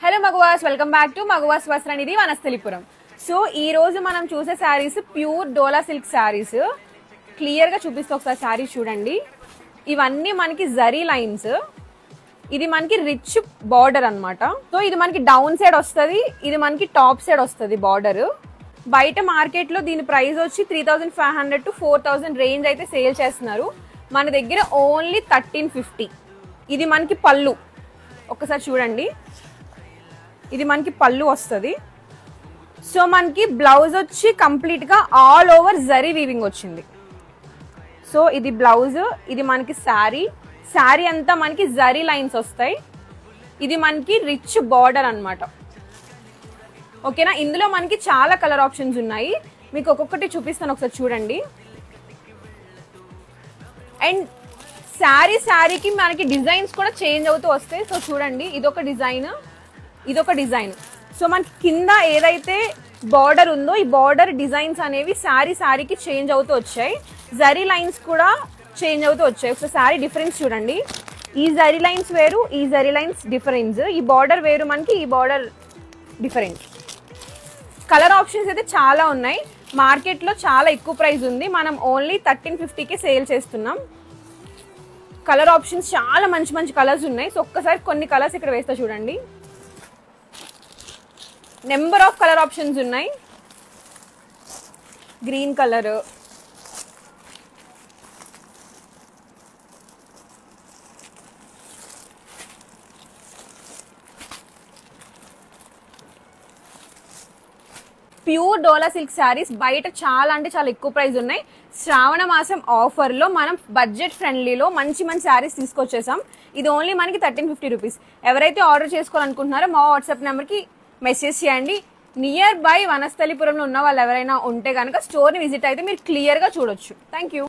Hello Magavas, welcome back to Magavas Vastranidhi Vanasthalipuram. So ఈ రోజు మనం చూసే sarees pure dola silk sarees. Clear గా చూపిస్తే ఒకసారి శారీస్ చూడండి. ఇవన్నీ మనకి జరీ లైన్స్. ఇది మనకి రిచ్ బార్డర్ అన్నమాట. సో ఇది మనకి డౌన్ సైడ్ వస్తుంది, ఇది మనకి టాప్ సైడ్ వస్తుంది బార్డర్. బయట మార్కెట్ లో దీని ప్రైస్ వచ్చి 3500 to 4000 రేంజ్ అయితే సేల్ చేస్తున్నారు. మన దగ్గర ఓన్లీ 1350. ఇది మనకి పళ్ళు, ఒకసారి చూడండి. ఇది మనకి పళ్ళు వస్తుంది. సో మనకి బ్లౌజ్ వచ్చి కంప్లీట్ గా ఆల్ ఓవర్ జరీ వీవింగ్ వచ్చింది. సో ఇది బ్లౌజ్, ఇది మనకి శారీ. శారీ అంతా మనకి జరీ లైన్స్ వస్తాయి. ఇది మనకి రిచ్ బార్డర్ అన్నమాట. ఓకేనా. ఇందులో మనకి చాలా కలర్ ఆప్షన్స్ ఉన్నాయి, మీకు ఒక్కొక్కటి చూపిస్తాను, ఒకసారి చూడండి. అండ్ శారీకి మనకి డిజైన్స్ కూడా చేంజ్ అవుతూ వస్తాయి. సో చూడండి, ఇదొక డిజైన్, ఇదొక డిజైన్. సో మనకి కింద ఏదైతే బార్డర్ ఉందో ఈ బార్డర్ డిజైన్స్ అనేవి శారీకి చేంజ్ అవుతూ వచ్చాయి. జరీ లైన్స్ కూడా చేంజ్ అవుతూ వచ్చాయి. ఒకసారి శారీ డిఫరెన్స్ చూడండి. ఈ జరీ లైన్స్ వేరు, ఈ జరీ లైన్స్ డిఫరెన్స్. ఈ బార్డర్ వేరు మనకి, ఈ బార్డర్ డిఫరెంట్. కలర్ ఆప్షన్స్ అయితే చాలా ఉన్నాయి. మార్కెట్లో చాలా ఎక్కువ ప్రైస్ ఉంది, మనం ఓన్లీ 1350కే సేల్ చేస్తున్నాం. కలర్ ఆప్షన్స్ చాలా మంచి మంచి కలర్స్ ఉన్నాయి. సో ఒక్కసారి కొన్ని కలర్స్ ఇక్కడ వేస్తా చూడండి. నెంబర్ ఆఫ్ కలర్ ఆప్షన్స్ ఉన్నాయి. Green colour, pure dola silk saris బయట చాలా అంటే చాలా ఎక్కువ ప్రైస్ ఉన్నాయి. శ్రావణ మాసం ఆఫర్ లో మనం బడ్జెట్ ఫ్రెండ్లీలో మంచి మంచి శారీస్ తీసుకొచ్చేసాం. ఇది ఓన్లీ మనకి 1350 రూపీస్. ఎవరైతే ఆర్డర్ చేసుకోవాలనుకుంటున్నారో మా వాట్సాప్ నెంబర్ కి మెసేజ్ చేయండి. నియర్ బై వనస్థలిపురంలో ఉన్న వాళ్ళు ఎవరైనా ఉంటే కనుక స్టోర్ ని విజిట్ అయితే మీరు క్లియర్ గా చూడొచ్చు. Thank you.